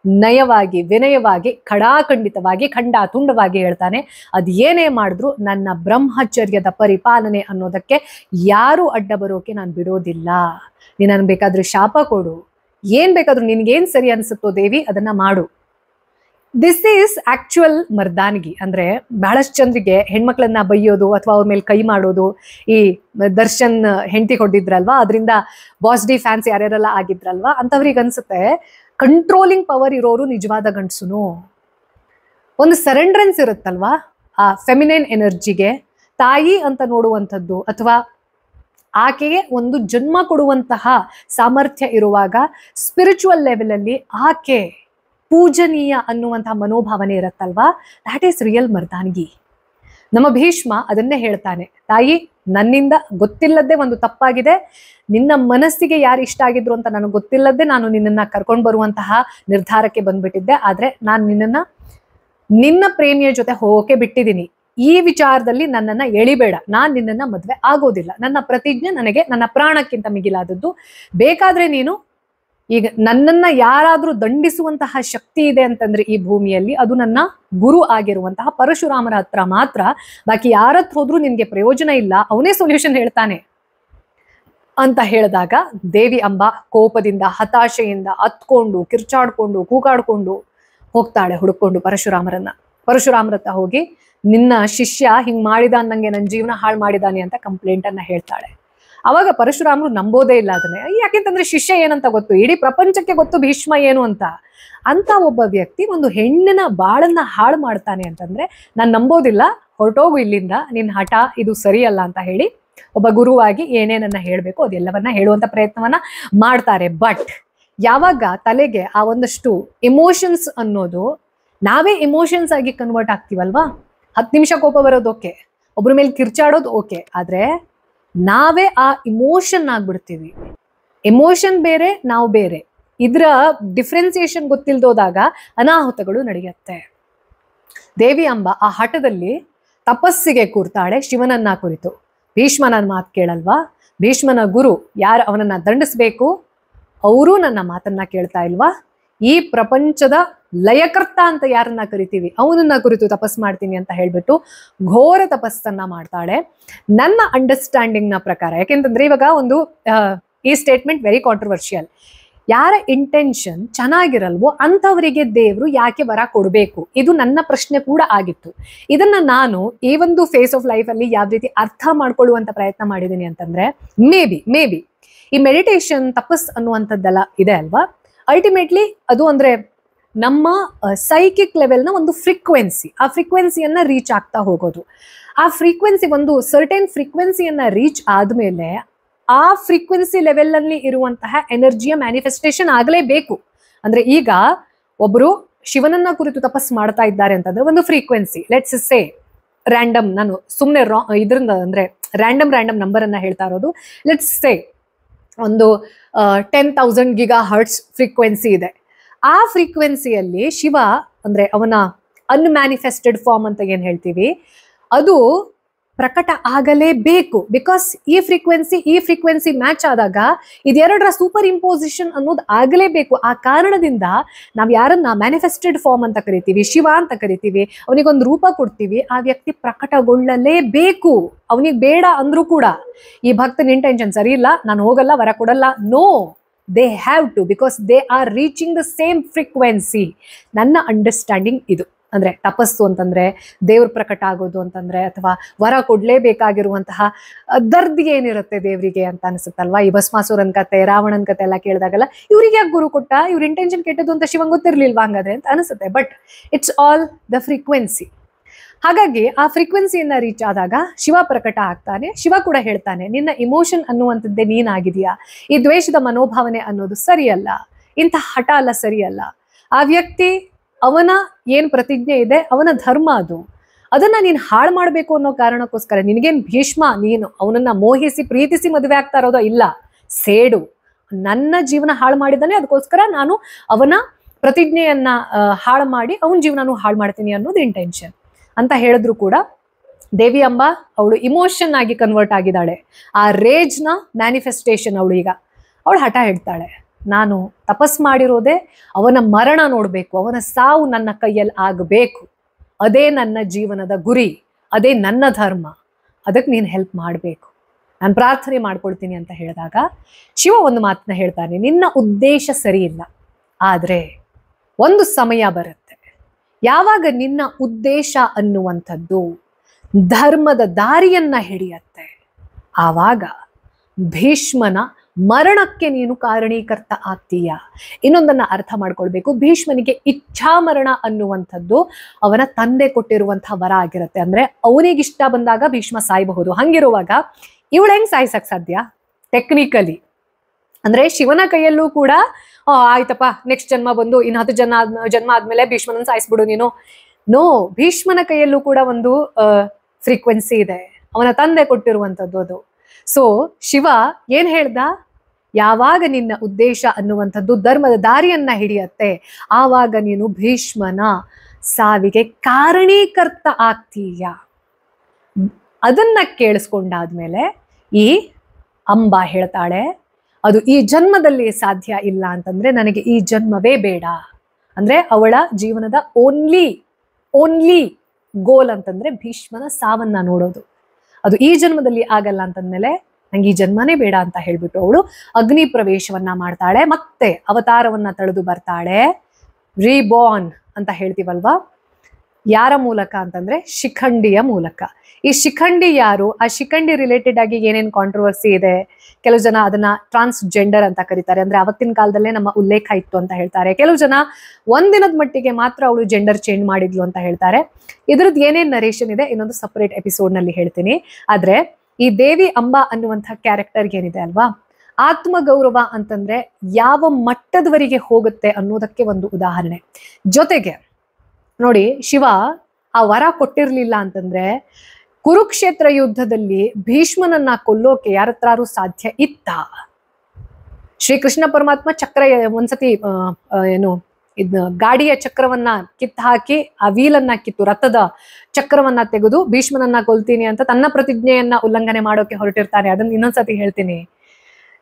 ನಯವಾಗಿ, ವಿನಯವಾಗಿ, ಖಡಾಖಂಡಿತವಾಗಿ, ಖಂಡಾತುಂಡವಾಗಿ ಹೇಳ್ತಾನೆ, ಅದ್ ಏನೇ ಮಾಡಿದ್ರು ನನ್ನ ಬ್ರಹ್ಮಚರ್ಯದ ಪರಿಪಾಲನೆ ಅನ್ನೋದಕ್ಕೆ ಯಾರು ಅಡ್ಡ ಬರೋಕೆ ನಾನು ಬಿಡೋದಿಲ್ಲ. ನೀನ್ ನನ್ ಬೇಕಾದ್ರೆ ಶಾಪ ಕೊಡು, ಏನ್ ಬೇಕಾದ್ರೂ ನಿನ್ಗೇನ್ ಸರಿ ಅನ್ಸುತ್ತೋ ದೇವಿ ಅದನ್ನ ಮಾಡು. ದಿಸ್ ಈಸ್ ಆಕ್ಚುಯಲ್ ಮರ್ದಾನಗಿ. ಅಂದ್ರೆ ಬಹಳಷ್ಟು ಜನರಿಗೆ ಹೆಣ್ಮಕ್ಳನ್ನ ಬೈಯೋದು ಅಥವಾ ಅವ್ರ ಮೇಲೆ ಕೈ ಮಾಡೋದು, ಈ ದರ್ಶನ್ ಹೆಂಡತಿ ಹೊಡೆದಿದ್ರಲ್ವಾ, ಅದರಿಂದ ಬಾಸ್ ಡಿ ಫ್ಯಾನ್ಸ್ ಯಾರ್ಯಾರೆಲ್ಲ ಆಗಿದ್ರಲ್ವಾ, ಅಂತವ್ರಿಗೆ ಅನ್ಸುತ್ತೆ ಕಂಟ್ರೋಲಿಂಗ್ ಪವರ್ ಇರೋರು ನಿಜವಾದ ಗಂಡಸುನು. ಒಂದು ಸರೆಂಡ್ರೆನ್ಸ್ ಇರುತ್ತಲ್ವಾ ಆ ಫೆಮಿನೈನ್ ಎನರ್ಜಿಗೆ, ತಾಯಿ ಅಂತ ನೋಡುವಂಥದ್ದು ಅಥವಾ ಆಕೆಗೆ ಒಂದು ಜನ್ಮ ಕೊಡುವಂತಹ ಸಾಮರ್ಥ್ಯ ಇರುವಾಗ ಸ್ಪಿರಿಚುವಲ್ ಲೆವೆಲ್ ಅಲ್ಲಿ ಆಕೆ ಪೂಜನೀಯ ಅನ್ನುವಂತಹ ಮನೋಭಾವನೆ ಇರುತ್ತಲ್ವಾ, ದ್ಯಾಟ್ ಈಸ್ ರಿಯಲ್ ಮರ್ದಾನಗಿ. ನಮ್ಮ ಭೀಷ್ಮ ಅದನ್ನೇ ಹೇಳ್ತಾನೆ, ತಾಯಿ ನನ್ನಿಂದ ಗೊತ್ತಿಲ್ಲದೆ ಒಂದು ತಪ್ಪಾಗಿದೆ, ನಿನ್ನ ಮನಸ್ಸಿಗೆ ಯಾರು ಇಷ್ಟ ಆಗಿದ್ರು ಅಂತ ನನಗೆ ಗೊತ್ತಿಲ್ಲದೆ ನಾನು ನಿನ್ನನ್ನ ಕರ್ಕೊಂಡು ಬರುವಂತಹ ನಿರ್ಧಾರಕ್ಕೆ ಬಂದ್ಬಿಟ್ಟಿದ್ದೆ. ಆದ್ರೆ ನಾನು ನಿನ್ನ ಪ್ರೇಮಿಯ ಜೊತೆ ಹೋಗೋಕೆ ಬಿಟ್ಟಿದ್ದೀನಿ. ಈ ವಿಚಾರದಲ್ಲಿ ನನ್ನನ್ನ ಎಳಿಬೇಡ, ನಾನ್ ನಿನ್ನನ್ನ ಮದ್ವೆ ಆಗೋದಿಲ್ಲ, ನನ್ನ ಪ್ರತಿಜ್ಞೆ ನನಗೆ ನನ್ನ ಪ್ರಾಣಕ್ಕಿಂತ ಮಿಗಿಲಾದದ್ದು. ಬೇಕಾದ್ರೆ ನೀನು ಈಗ ನನ್ನನ್ನ ಯಾರಾದ್ರೂ ದಂಡಿಸುವಂತಹ ಶಕ್ತಿ ಇದೆ ಅಂತಂದ್ರೆ ಈ ಭೂಮಿಯಲ್ಲಿ ಅದು ನನ್ನ ಗುರು ಆಗಿರುವಂತಹ ಪರಶುರಾಮರ ಹತ್ರ ಮಾತ್ರ, ಬಾಕಿ ಯಾರತ್ರ ಹೋದ್ರೂ ನಿನ್ಗೆ ಪ್ರಯೋಜನ ಇಲ್ಲ, ಅವನೇ ಸೊಲ್ಯೂಷನ್ ಹೇಳ್ತಾನೆ ಅಂತ ಹೇಳಿದಾಗ ದೇವಿ ಅಂಬಾ ಕೋಪದಿಂದ, ಹತಾಶೆಯಿಂದ ಅತ್ಕೊಂಡು, ಕಿರ್ಚಾಡ್ಕೊಂಡು, ಕೂಗಾಡ್ಕೊಂಡು ಹೋಗ್ತಾಳೆ ಹುಡುಕೊಂಡು ಪರಶುರಾಮರನ್ನ. ಪರಶುರಾಮರ ಹತ್ರ ಹೋಗಿ ನಿನ್ನ ಶಿಷ್ಯ ಹಿಂಗ್ ಮಾಡಿದ, ನಂಗೆ ನನ್ನ ಜೀವನ ಹಾಳು ಮಾಡಿದಾನೆ ಅಂತ ಕಂಪ್ಲೇಂಟ್ ಅನ್ನ ಹೇಳ್ತಾಳೆ. ಅವಾಗ ಪರಶುರಾಮರು ನಂಬೋದೇ ಇಲ್ಲ ಅದನ್ನೇ. ಯಾಕೆಂತಂದ್ರೆ ಶಿಷ್ಯ ಏನಂತ ಗೊತ್ತು, ಇಡೀ ಪ್ರಪಂಚಕ್ಕೆ ಗೊತ್ತು ಭೀಷ್ಮ ಏನು ಅಂತ ಒಬ್ಬ ವ್ಯಕ್ತಿ ಒಂದು ಹೆಣ್ಣಿನ ಬಾಳನ್ನ ಹಾಳು ಮಾಡ್ತಾನೆ ಅಂತಂದ್ರೆ ನಾನು ನಂಬೋದಿಲ್ಲ, ಹೊರಟೋಗು ಇಲ್ಲಿಂದ, ನಿನ್ನ ಹಠ ಇದು ಸರಿಯಲ್ಲ ಅಂತ ಹೇಳಿ ಒಬ್ಬ ಗುರುವಾಗಿ ಏನೇನನ್ನ ಹೇಳ್ಬೇಕು ಅದೆಲ್ಲವನ್ನ ಹೇಳುವಂತ ಪ್ರಯತ್ನವನ್ನ ಮಾಡ್ತಾರೆ. ಬಟ್ ಯಾವಾಗ ತಲೆಗೆ ಆ ಒಂದಷ್ಟು ಎಮೋಷನ್ಸ್ ಅನ್ನೋದು, ನಾವೇ ಎಮೋಷನ್ಸ್ ಆಗಿ ಕನ್ವರ್ಟ್ ಆಗ್ತೀವಲ್ವಾ, 10 ನಿಮಿಷ ಕೋಪ ಬರೋದು ಓಕೆ, ಒಬ್ರ ಮೇಲೆ ಕಿರ್ಚಾಡೋದು ಓಕೆ, ಆದ್ರೆ ನಾವೇ ಆ ಇಮೋಷನ್ ಆಗ್ಬಿಡ್ತೀವಿ. ಎಮೋಷನ್ ಬೇರೆ, ನಾವು ಬೇರೆ. ಇದ್ರ ಡಿಫ್ರೆನ್ಸಿಯೇಷನ್ ಗೊತ್ತಿಲ್ದೋದಾಗ ಅನಾಹುತಗಳು ನಡೆಯುತ್ತೆ. ದೇವಿ ಅಂಬಾ ಆ ಹಠದಲ್ಲಿ ತಪಸ್ಸಿಗೆ ಕೂರ್ತಾಳೆ ಶಿವನನ್ನ ಕುರಿತು. ಭೀಷ್ಮನ ಮಾತು ಕೇಳಲ್ವಾ, ಭೀಷ್ಮನ ಗುರು ಯಾರು ಅವನನ್ನ ದಂಡಿಸ್ಬೇಕು ಅವರು ನನ್ನ ಮಾತನ್ನ ಕೇಳ್ತಾ ಇಲ್ವಾ, ಈ ಪ್ರಪಂಚದ ಲಯಕರ್ತ ಅಂತ ಯಾರನ್ನ ಕರಿತೀವಿ ಅವನನ್ನ ಕುರಿತು ತಪಸ್ ಮಾಡ್ತೀನಿ ಅಂತ ಹೇಳ್ಬಿಟ್ಟು ಘೋರ ತಪಸ್ಸನ್ನ ಮಾಡ್ತಾಳೆ. ನನ್ನ ಅಂಡರ್ಸ್ಟ್ಯಾಂಡಿಂಗ್ ನ ಪ್ರಕಾರ, ಯಾಕೆಂತಂದ್ರೆ ಇವಾಗ ಒಂದು ಈ ಸ್ಟೇಟ್ಮೆಂಟ್ ವೆರಿ ಕಾಂಟ್ರವರ್ಷಿಯಲ್, ಯಾರ ಇಂಟೆನ್ಷನ್ ಚೆನ್ನಾಗಿರಲ್ವೋ ಅಂಥವರಿಗೆ ದೇವ್ರು ಯಾಕೆ ವರ ಕೊಡಬೇಕು, ಇದು ನನ್ನ ಪ್ರಶ್ನೆ ಕೂಡ ಆಗಿತ್ತು. ಇದನ್ನ ನಾನು ಈ ಒಂದು ಫೇಸ್ ಆಫ್ ಲೈಫ್ ಅಲ್ಲಿ ಯಾವ ರೀತಿ ಅರ್ಥ ಮಾಡ್ಕೊಳ್ಳುವಂತ ಪ್ರಯತ್ನ ಮಾಡಿದ್ದೀನಿ ಅಂತಂದ್ರೆ, ಮೇ ಬಿ ಈ ಮೆಡಿಟೇಷನ್ ತಪಸ್ ಅನ್ನುವಂಥದ್ದೆಲ್ಲ ಇದೆ ಅಲ್ವಾ, ಅಲ್ಟಿಮೇಟ್ಲಿ ಅದು ಅಂದ್ರೆ ನಮ್ಮ ಸೈಕಿಕ್ ಲೆವೆಲ್ನ ಒಂದು ಫ್ರೀಕ್ವೆನ್ಸಿ, ಆ ಫ್ರೀಕ್ವೆನ್ಸಿಯನ್ನ ರೀಚ್ ಆಗ್ತಾ ಹೋಗೋದು. ಆ ಫ್ರೀಕ್ವೆನ್ಸಿ ಒಂದು ಸರ್ಟೆನ್ ಫ್ರೀಕ್ವೆನ್ಸಿಯನ್ನ ರೀಚ್ ಆದ್ಮೇಲೆ ಆ ಫ್ರೀಕ್ವೆನ್ಸಿ ಲೆವೆಲ್ ಅಲ್ಲಿ ಇರುವಂತಹ ಎನರ್ಜಿಯ ಮ್ಯಾನಿಫೆಸ್ಟೇಷನ್ ಆಗಲೇಬೇಕು. ಅಂದ್ರೆ ಈಗ ಒಬ್ರು ಶಿವನನ್ನ ಕುರಿತು ತಪಸ್ ಮಾಡ್ತಾ ಇದ್ದಾರೆ ಅಂತಂದ್ರೆ ಒಂದು ಫ್ರೀಕ್ವೆನ್ಸಿ, ಲೆಟ್ಸ್ ಸೇ ರ್ಯಾಂಡಮ್, ನಾನು ಸುಮ್ಮನೆ ಇದರಿಂದ ಅಂದ್ರೆ ರ್ಯಾಂಡಮ್ ನಂಬರ್ ಅನ್ನ ಹೇಳ್ತಾ ಇರೋದು, ಲೆಟ್ಸ್ ಸೇ ಒಂದು 10,000 GHz ಫ್ರೀಕ್ವೆನ್ಸಿ ಇದೆ. ಆ ಫ್ರೀಕ್ವೆನ್ಸಿಯಲ್ಲಿ ಶಿವ ಅಂದ್ರೆ ಅವನ ಅನ್ಮ್ಯಾನಿಫೆಸ್ಟೆಡ್ ಫಾರ್ಮ್ ಅಂತ ಏನ್ ಹೇಳ್ತೀವಿ, ಅದು ಪ್ರಕಟ ಆಗಲೇಬೇಕು. ಬಿಕಾಸ್ ಈ ಫ್ರೀಕ್ವೆನ್ಸಿ ಮ್ಯಾಚ್ ಆದಾಗ ಇದೆರಡರ ಸೂಪರ್ ಇಂಪೋಸಿಷನ್ ಅನ್ನೋದು ಆಗಲೇಬೇಕು. ಆ ಕಾರಣದಿಂದ ನಾವು ಯಾರನ್ನ ಮ್ಯಾನಿಫೆಸ್ಟೆಡ್ ಫಾರ್ಮ್ ಅಂತ ಕರಿತೀವಿ, ಶಿವ ಅಂತ ಕರಿತೀವಿ, ಅವನಿಗೊಂದು ರೂಪ ಕೊಡ್ತೀವಿ, ಆ ವ್ಯಕ್ತಿ ಪ್ರಕಟಗೊಳ್ಳಲೇಬೇಕು. ಅವನಿಗೆ ಬೇಡ ಅಂದ್ರೂ ಕೂಡ ಈ ಭಕ್ತನ ಇಂಟೆನ್ಷನ್ ಸರಿ ಇಲ್ಲ, ನಾನು ಹೋಗಲ್ಲ, ವರ ಕೊಡಲ್ಲ, no, they have to, because they are reaching the same frequency. ನನ್ನ ಅಂಡರ್ಸ್ಟ್ಯಾಂಡಿಂಗ್ ಇದು. ಅಂದ್ರೆ ತಪಸ್ಸು ಅಂತಂದ್ರೆ ದೇವ್ರ ಪ್ರಕಟ ಆಗೋದು ಅಂತಂದ್ರೆ, ಅಥವಾ ವರ ಕೊಡ್ಲೇಬೇಕಾಗಿರುವಂತಹ ದರ್ದಿ ಏನಿರುತ್ತೆ ದೇವರಿಗೆ ಅಂತ ಅನ್ಸುತ್ತಲ್ವಾ. ಈ ಭಸ್ಮಾಸುರನ್ ಕತೆ, ರಾವಣನ್ ಕತೆ ಎಲ್ಲ ಕೇಳಿದಾಗಲ್ಲ, ಇವ್ರಿಗೆ ಯಾಕೆ ಗುರು ಕೊಟ್ಟ, ಇವ್ರ ಇಂಟೆನ್ಷನ್ ಕೆಟ್ಟದ್ದು ಅಂತ ಶಿವಂಗ್ ಗೊತ್ತಿರ್ಲಿಲ್ವಾ ಹಂಗಾದ್ರೆ ಅಂತ ಅನಿಸುತ್ತೆ. But it's all the frequency. ಹಾಗಾಗಿ ಆ ಫ್ರೀಕ್ವೆನ್ಸಿಯನ್ನ ರೀಚ್ ಆದಾಗ ಶಿವ ಪ್ರಕಟ ಆಗ್ತಾನೆ. ಶಿವ ಕೂಡ ಹೇಳ್ತಾನೆ, ನಿನ್ನ ಇಮೋಷನ್ ಅನ್ನುವಂಥದ್ದೇ ನೀನಾಗಿದೆಯಾ, ಈ ದ್ವೇಷದ ಮನೋಭಾವನೆ ಅನ್ನೋದು ಸರಿಯಲ್ಲ, ಇಂಥ ಹಠ ಅಲ್ಲ, ಸರಿಯಲ್ಲ. ಆ ವ್ಯಕ್ತಿ ಅವನ ಏನ್ ಪ್ರತಿಜ್ಞೆ ಇದೆ, ಅವನ ಧರ್ಮ ಅದು, ಅದನ್ನ ನೀನು ಹಾಳು ಮಾಡ್ಬೇಕು ಅನ್ನೋ ಕಾರಣಕ್ಕೋಸ್ಕರ ನಿನಗೇನ್ ಭೀಷ್ಮ, ನೀನು ಅವನನ್ನ ಮೋಹಿಸಿ ಪ್ರೀತಿಸಿ ಮದುವೆ ಆಗ್ತಾ ಇರೋದೋ ಇಲ್ಲ, ಸೇಡು, ನನ್ನ ಜೀವನ ಹಾಳು ಮಾಡಿದಾನೆ, ಅದಕ್ಕೋಸ್ಕರ ನಾನು ಅವನ ಪ್ರತಿಜ್ಞೆಯನ್ನ ಹಾಳು ಮಾಡಿ ಅವನ ಜೀವನನೂ ಹಾಳು ಮಾಡ್ತೀನಿ ಅನ್ನೋದು ಇಂಟೆನ್ಷನ್ ಅಂತ ಹೇಳಿದ್ರು ಕೂಡ ದೇವಿ ಅಂಬ ಅವಳು ಇಮೋಷನ್ ಆಗಿ ಕನ್ವರ್ಟ್ ಆಗಿದ್ದಾಳೆ. ಆ ರೇಜ್ನ ಮ್ಯಾನಿಫೆಸ್ಟೇಷನ್ ಅವಳು. ಈಗ ಅವಳು ಹಠ ಹಿಡ್ತಾಳೆ, ನಾನು ತಪಸ್ ಮಾಡಿರೋದೇ ಅವನ ಮರಣ ನೋಡ್ಬೇಕು, ಅವನ ಸಾವು ನನ್ನ ಕೈಯಲ್ಲಿ ಆಗಬೇಕು, ಅದೇ ನನ್ನ ಜೀವನದ ಗುರಿ, ಅದೇ ನನ್ನ ಧರ್ಮ, ಅದಕ್ಕೆ ನೀನು ಹೆಲ್ಪ್ ಮಾಡಬೇಕು, ನಾನು ಪ್ರಾರ್ಥನೆ ಮಾಡ್ಕೊಳ್ತೀನಿ ಅಂತ ಹೇಳಿದಾಗ ಶಿವ ಒಂದು ಮಾತನ್ನ ಹೇಳ್ತಾನೆ, ನಿನ್ನ ಉದ್ದೇಶ ಸರಿ ಇಲ್ಲ, ಆದ್ರೆ ಒಂದು ಸಮಯ ಬರುತ್ತೆ ಯಾವಾಗ ನಿನ್ನ ಉದ್ದೇಶ ಅನ್ನುವಂಥದ್ದು ಧರ್ಮದ ದಾರಿಯನ್ನ ಹಿಡಿಯತ್ತೆ, ಆವಾಗ ಭೀಷ್ಮನ ಮರಣಕ್ಕೆ ನೀನು ಕಾರಣೀಕರ್ತ ಆಗ್ತೀಯ. ಇನ್ನೊಂದನ್ನ ಅರ್ಥ ಮಾಡ್ಕೊಳ್ಬೇಕು, ಭೀಷ್ಮನಿಗೆ ಇಚ್ಛಾಮರಣ ಅನ್ನುವಂಥದ್ದು ಅವನ ತಂದೆ ಕೊಟ್ಟಿರುವಂತಹ ವರ ಆಗಿರುತ್ತೆ. ಅಂದ್ರೆ ಅವನಿಗಿಷ್ಟ ಬಂದಾಗ ಭೀಷ್ಮ ಸಾಯಬಹುದು. ಹಂಗಿರುವಾಗ ಇವಳು ಹೆಂಗ್ ಸಾಯಿಸಕ್ ಸಾಧ್ಯ ಟೆಕ್ನಿಕಲಿ? ಅಂದ್ರೆ ಶಿವನ ಕೈಯಲ್ಲೂ ಕೂಡ ಆಯ್ತಪ್ಪ ನೆಕ್ಸ್ಟ್ ಜನ್ಮ ಬಂದು ಇನ್ನು 10 ಜನ್ಮ ಆದ್ಮೇಲೆ ಭೀಷ್ಮನನ್ನ ಸಾಯಿಸ್ಬಿಡು ನೀನು. ನೋ, ಭೀಷ್ಮನ ಕೈಯಲ್ಲೂ ಕೂಡ ಒಂದು ಫ್ರೀಕ್ವೆನ್ಸಿ ಇದೆ, ಅವನ ತಂದೆ ಕೊಟ್ಟಿರುವಂಥದ್ದು ಅದು. ಸೊ ಶಿವ ಏನ್ ಹೇಳ್ದ, ಯಾವಾಗ ನಿನ್ನ ಉದ್ದೇಶ ಅನ್ನುವಂಥದ್ದು ಧರ್ಮದ ದಾರಿಯನ್ನ ಹಿಡಿಯತ್ತೆ, ಆವಾಗ ನೀನು ಭೀಷ್ಮನ ಸಾವಿಗೆ ಕಾರಣೀಕರ್ತ ಆಗ್ತೀಯ. ಅದನ್ನ ಕೇಳಿಸ್ಕೊಂಡಾದ್ಮೇಲೆ ಈ ಅಂಬಾ ಹೇಳ್ತಾಳೆ, ಅದು ಈ ಜನ್ಮದಲ್ಲಿ ಸಾಧ್ಯ ಇಲ್ಲ ಅಂತಂದ್ರೆ ನನಗೆ ಈ ಜನ್ಮವೇ ಬೇಡ. ಅಂದ್ರೆ ಅವಳ ಜೀವನದ ಓನ್ಲಿ ಗೋಲ್ ಅಂತಂದ್ರೆ ಭೀಷ್ಮನ ಸಾವನ್ನ ನೋಡೋದು. ಅದು ಈ ಜನ್ಮದಲ್ಲಿ ಆಗಲ್ಲ ಅಂತಂದ್ಮೇಲೆ ನಂಗೆ ಈ ಜನ್ಮನೇ ಬೇಡ ಅಂತ ಹೇಳ್ಬಿಟ್ಟು ಅವಳು ಅಗ್ನಿ ಪ್ರವೇಶವನ್ನ ಮಾಡ್ತಾಳೆ, ಮತ್ತೆ ಅವತಾರವನ್ನ ತಳೆದು ಬರ್ತಾಳೆ. ರೀಬೋರ್ನ್ ಅಂತ ಹೇಳ್ತೀವಲ್ವಾ, ಯಾರ ಮೂಲಕ ಅಂತಂದ್ರೆ ಶಿಖಂಡಿಯ ಮೂಲಕ. ಈ ಶಿಖಂಡಿ ಯಾರು, ಆ ಶಿಖಂಡಿ ರಿಲೇಟೆಡ್ ಆಗಿ ಏನೇನ್ ಕಾಂಟ್ರವರ್ಸಿ ಇದೆ, ಕೆಲವು ಜನ ಅದನ್ನ ಟ್ರಾನ್ಸ್ಜೆಂಡರ್ ಅಂತ ಕರೀತಾರೆ, ಅಂದ್ರೆ ಅವತ್ತಿನ ಕಾಲದಲ್ಲೇ ನಮ್ಮ ಉಲ್ಲೇಖ ಇತ್ತು ಅಂತ ಹೇಳ್ತಾರೆ. ಕೆಲವು ಜನ ಒಂದಿನದ ಮಟ್ಟಿಗೆ ಮಾತ್ರ ಅವಳು ಜೆಂಡರ್ ಚೇಂಜ್ ಮಾಡಿದ್ಲು ಅಂತ ಹೇಳ್ತಾರೆ. ಇದ್ರದ್ದು ಏನೇನ್ ನರೇಷನ್ ಇದೆ ಇನ್ನೊಂದು ಸಪರೇಟ್ ಎಪಿಸೋಡ್ ನಲ್ಲಿ ಹೇಳ್ತೀನಿ. ಆದ್ರೆ ಈ ದೇವಿ ಅಂಬಾ ಅನ್ನುವಂಥ ಕ್ಯಾರೆಕ್ಟರ್ ಏನಿದೆ ಅಲ್ವಾ, ಆತ್ಮಗೌರವ ಅಂತಂದ್ರೆ ಯಾವ ಮಟ್ಟದವರೆಗೆ ಹೋಗುತ್ತೆ ಅನ್ನೋದಕ್ಕೆ ಒಂದು ಉದಾಹರಣೆ. ಜೊತೆಗೆ ನೋಡಿ, ಶಿವ ಆ ವರ ಕೊಟ್ಟಿರ್ಲಿಲ್ಲ ಅಂತಂದ್ರೆ ಕುರುಕ್ಷೇತ್ರ ಯುದ್ಧದಲ್ಲಿ ಭೀಷ್ಮನನ್ನ ಕೊಲ್ಲೋಕೆ ಯಾರತ್ರಾರು ಸಾಧ್ಯ ಇತ್ತ? ಶ್ರೀಕೃಷ್ಣ ಪರಮಾತ್ಮ ಚಕ್ರ ಒಂದ್ಸತಿ ಗಾಡಿಯ ಚಕ್ರವನ್ನ ಕಿತ್ತು ಹಾಕಿ ಆ ವೀಲನ್ನ ಕಿತ್ತು, ರಥದ ಚಕ್ರವನ್ನ ತೆಗೆದು ಭೀಷ್ಮನನ್ನ ಕೊಲ್ತೀನಿ ಅಂತ ತನ್ನ ಪ್ರತಿಜ್ಞೆಯನ್ನ ಉಲ್ಲಂಘನೆ ಮಾಡೋಕೆ ಹೊರಟಿರ್ತಾನೆ. ಅದನ್ನ ಇನ್ನೊಂದ್ಸತಿ ಹೇಳ್ತೀನಿ.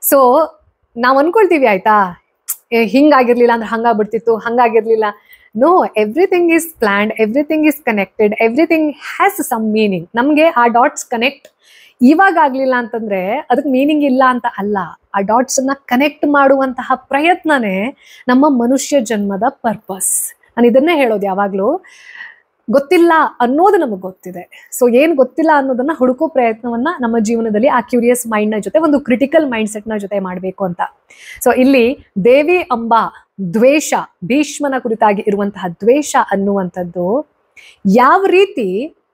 ಸೊ ನಾವ್ ಅನ್ಕೊಳ್ತೀವಿ ಆಯ್ತಾ, ಹಿಂಗಾಗಿರ್ಲಿಲ್ಲ ಅಂದ್ರೆ ಹಂಗಾಗ್ಬಿಡ್ತಿತ್ತು, ಹಂಗಾಗಿರ್ಲಿಲ್ಲ. No, everything is planned, everything is connected, everything has some meaning. ನಮ್ಗೆ ಆ ಡಾಟ್ಸ್ ಕನೆಕ್ಟ್ ಇವಾಗ ಆಗ್ಲಿಲ್ಲ ಅಂತಂದ್ರೆ ಅದಕ್ಕೆ ಮೀನಿಂಗ್ ಇಲ್ಲ ಅಂತ ಅಲ್ಲ. ಆ ಡಾಟ್ಸ್ ಅನ್ನ ಕನೆಕ್ಟ್ ಮಾಡುವಂತಹ ಪ್ರಯತ್ನನೇ ನಮ್ಮ ಮನುಷ್ಯ ಜನ್ಮದ ಪರ್ಪಸ್. ನಾನು ಇದನ್ನೇ ಹೇಳೋದು ಯಾವಾಗ್ಲೂ, ಗೊತ್ತಿಲ್ಲ ಅನ್ನೋದು ನಮಗೆ ಗೊತ್ತಿದೆ. ಸೊ ಏನ್ ಗೊತ್ತಿಲ್ಲ ಅನ್ನೋದನ್ನ ಹುಡುಕೋ ಪ್ರಯತ್ನವನ್ನ ನಮ್ಮ ಜೀವನದಲ್ಲಿ ಆ ಕ್ಯೂರಿಯಸ್ ಮೈಂಡ್ ನ ಜೊತೆ, ಒಂದು ಕ್ರಿಟಿಕಲ್ ಮೈಂಡ್ ಸೆಟ್ ನ ಜೊತೆ ಮಾಡ್ಬೇಕು ಅಂತ. ಸೊ ಇಲ್ಲಿ ದೇವಿ ಅಂಬಾ ದ್ವೇಷ, ಭೀಷ್ಮನ ಕುರಿತಾಗಿ ಇರುವಂತಹ ದ್ವೇಷ ಅನ್ನುವಂಥದ್ದು ಯಾವ ರೀತಿ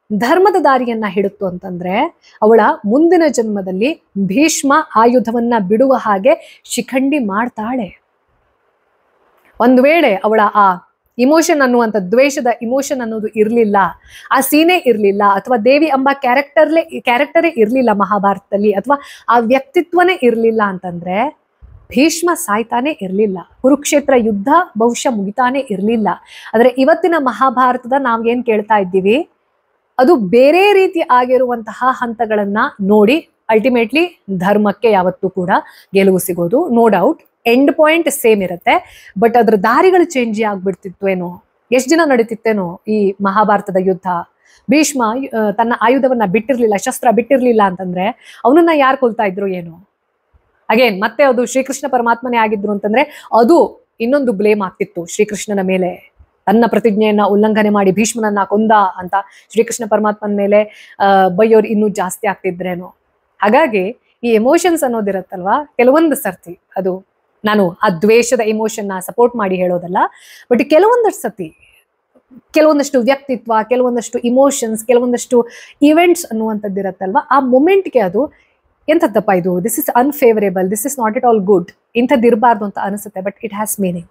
ಧರ್ಮದ ದಾರಿಯನ್ನ ಹಿಡುತ್ತು ಅಂತಂದ್ರೆ, ಅವಳ ಮುಂದಿನ ಜನ್ಮದಲ್ಲಿ ಭೀಷ್ಮ ಆಯುಧವನ್ನ ಬಿಡುವ ಹಾಗೆ ಶಿಖಂಡಿ ಮಾಡ್ತಾಳೆ. ಒಂದು ವೇಳೆ ಅವಳ ಆ ಇಮೋಷನ್ ಅನ್ನುವಂಥ ದ್ವೇಷದ ಇಮೋಷನ್ ಅನ್ನೋದು ಇರ್ಲಿಲ್ಲ, ಆ ಸೀನೆ ಇರ್ಲಿಲ್ಲ, ಅಥವಾ ದೇವಿ ಎಂಬ ಕ್ಯಾರೆಕ್ಟರೇ ಇರ್ಲಿಲ್ಲ ಮಹಾಭಾರತದಲ್ಲಿ, ಅಥವಾ ಆ ವ್ಯಕ್ತಿತ್ವನೇ ಇರ್ಲಿಲ್ಲ ಅಂತಂದ್ರೆ ಭೀಷ್ಮ ಸಾಯ್ತಾನೆ ಇರ್ಲಿಲ್ಲ, ಕುರುಕ್ಷೇತ್ರ ಯುದ್ಧ ಬಹುಶಃ ಮುಗಿತಾನೆ ಇರ್ಲಿಲ್ಲ. ಆದ್ರೆ ಇವತ್ತಿನ ಮಹಾಭಾರತದ ನಾವೇನ್ ಕೇಳ್ತಾ ಇದ್ದೀವಿ, ಅದು ಬೇರೆ ರೀತಿ ಆಗಿರುವಂತಹ ಹಂತಗಳನ್ನ ನೋಡಿ ಅಲ್ಟಿಮೇಟ್ಲಿ ಧರ್ಮಕ್ಕೆ ಯಾವತ್ತೂ ಕೂಡ ಗೆಲುವು ಸಿಗೋದು. No doubt end point same ಇರುತ್ತೆ, ಬಟ್ ಅದ್ರ ದಾರಿಗಳು ಚೇಂಜ್ ಆಗ್ಬಿಡ್ತಿತ್ತು ಏನೋ. ಎಷ್ಟು ದಿನ ನಡೀತಿತ್ತೇನೋ ಈ ಮಹಾಭಾರತದ ಯುದ್ಧ. ಭೀಷ್ಮ ತನ್ನ ಆಯುಧವನ್ನ ಬಿಟ್ಟಿರ್ಲಿಲ್ಲ, ಶಸ್ತ್ರ ಬಿಟ್ಟಿರ್ಲಿಲ್ಲ ಅಂತಂದ್ರೆ ಅವನನ್ನ ಯಾರು ಕೊಲ್ತಾ ಇದ್ರು ಏನೋ. ಅಗೇನ್ ಮತ್ತೆ ಅದು ಶ್ರೀಕೃಷ್ಣ ಪರಮಾತ್ಮನೇ ಆಗಿದ್ರು ಅಂತಂದ್ರೆ ಅದು ಇನ್ನೊಂದು ಬ್ಲೇಮ್ ಆಗ್ತಿತ್ತು ಶ್ರೀಕೃಷ್ಣನ ಮೇಲೆ. ತನ್ನ ಪ್ರತಿಜ್ಞೆಯನ್ನ ಉಲ್ಲಂಘನೆ ಮಾಡಿ ಭೀಷ್ಮನನ್ನ ಕೊಂದ ಅಂತ ಶ್ರೀಕೃಷ್ಣ ಪರಮಾತ್ಮನ ಮೇಲೆ ಬೈಯೋರು ಇನ್ನೂ ಜಾಸ್ತಿ ಆಗ್ತಿದ್ರೇನೋ. ಹಾಗಾಗಿ ಈ ಎಮೋಷನ್ಸ್ ಅನ್ನೋದಿರತ್ತಲ್ವಾ, ಕೆಲವೊಂದು ಸರ್ತಿ ಅದು ನಾನು ಆ ದ್ವೇಷದ ಎಮೋಷನ್ನ ಸಪೋರ್ಟ್ ಮಾಡಿ ಹೇಳೋದಲ್ಲ, ಬಟ್ ಕೆಲವೊಂದಷ್ಟು ಸತಿ ಕೆಲವೊಂದಷ್ಟು ವ್ಯಕ್ತಿತ್ವ, ಕೆಲವೊಂದಷ್ಟು ಇಮೋಷನ್ಸ್, ಕೆಲವೊಂದಷ್ಟು ಇವೆಂಟ್ಸ್ ಅನ್ನುವಂಥದ್ದಿರತ್ತಲ್ವಾ, ಆ ಮೊಮೆಂಟ್ಗೆ ಅದು ಎಂಥದ್ದಪ್ಪ ಇದು, this is unfavourable, this is not at all good, ಇಂಥದ್ದು ಇರಬಾರ್ದು ಅಂತ ಅನಿಸುತ್ತೆ. But it has meaning.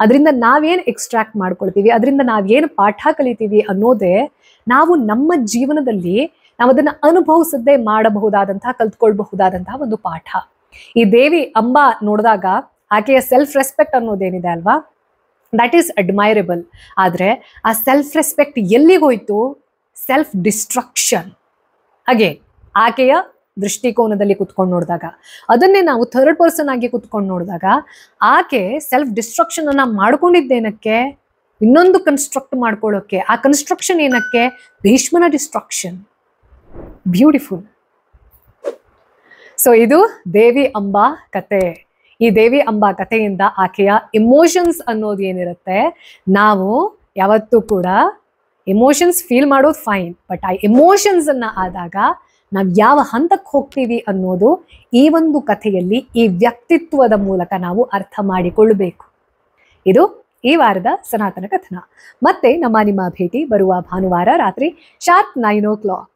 ಅದರಿಂದ ನಾವೇನು ಎಕ್ಸ್ಟ್ರಾಕ್ಟ್ ಮಾಡ್ಕೊಳ್ತೀವಿ, ಅದರಿಂದ ನಾವೇನು ಪಾಠ ಕಲಿತೀವಿ ಅನ್ನೋದೇ ನಾವು ನಮ್ಮ ಜೀವನದಲ್ಲಿ ನಾವು ಅದನ್ನ ಅನುಭವಿಸದೇ ಮಾಡಬಹುದಾದಂತಹ, ಕಲ್ತ್ಕೊಳ್ಬಹುದಾದಂತಹ ಒಂದು ಪಾಠ. ಈ ದೇವಿ ಅಂಬಾ ನೋಡಿದಾಗ ಆಕೆಯ ಸೆಲ್ಫ್ ರೆಸ್ಪೆಕ್ಟ್ ಅನ್ನೋದೇನಿದೆ ಅಲ್ವಾ, ದಟ್ ಈಸ್ ಅಡ್ಮೈರಬಲ್. ಆದ್ರೆ ಆ ಸೆಲ್ಫ್ ರೆಸ್ಪೆಕ್ಟ್ ಎಲ್ಲಿಗೋಯ್ತು? Self destruction. ಹಾಗೆ ಆಕೆಯ ದೃಷ್ಟಿಕೋನದಲ್ಲಿ ಕುತ್ಕೊಂಡು ನೋಡಿದಾಗ, ಅದನ್ನೇ ನಾವು ಥರ್ಡ್ ಪರ್ಸನ್ ಆಗಿ ಕುತ್ಕೊಂಡು ನೋಡಿದಾಗ, ಆಕೆ ಸೆಲ್ಫ್ ಡಿಸ್ಟ್ರಕ್ಷನ್ ಅನ್ನ ಮಾಡ್ಕೊಂಡಿದ್ದೇನಕ್ಕೆ? ಇನ್ನೊಂದು ಕನ್ಸ್ಟ್ರಕ್ಟ್ ಮಾಡ್ಕೊಳ್ಳೋಕೆ. ಆ ಕನ್ಸ್ಟ್ರಕ್ಷನ್ ಏನಕ್ಕೆ? ಭೀಷ್ಮನ ಡಿಸ್ಟ್ರಕ್ಷನ್. ಬ್ಯೂಟಿಫುಲ್. ಸೊ ಇದು ದೇವಿ ಅಂಬಾ ಕತೆ. ಈ ದೇವಿ ಅಂಬಾ ಕಥೆಯಿಂದ ಆಕೆಯ ಎಮೋಷನ್ಸ್ ಅನ್ನೋದು ಏನಿರುತ್ತೆ, ನಾವು ಯಾವತ್ತೂ ಕೂಡ ಎಮೋಷನ್ಸ್ ಫೀಲ್ ಮಾಡೋದು ಫೈನ್, ಬಟ್ ಆ ಎಮೋಷನ್ಸ್ ಅನ್ನ ಆದಾಗ ನಾವು ಯಾವ ಹಂತಕ್ಕೆ ಹೋಗ್ತೀವಿ ಅನ್ನೋದು ಈ ಒಂದು ಕಥೆಯಲ್ಲಿ ಈ ವ್ಯಕ್ತಿತ್ವದ ಮೂಲಕ ನಾವು ಅರ್ಥ ಮಾಡಿಕೊಳ್ಳಬೇಕು. ಇದು ಈ ವಾರದ ಸನಾತನ ಕಥನ. ಮತ್ತೆ ನಿಮ್ಮ ಭೇಟಿ ಬರುವ ಭಾನುವಾರ ರಾತ್ರಿ ಶಾರ್ಪ್ 9 o'clock.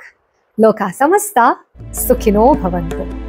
ಲೋಕ ಸಮಸ್ತ ಸುಖಿನೋ ಭವಂತು.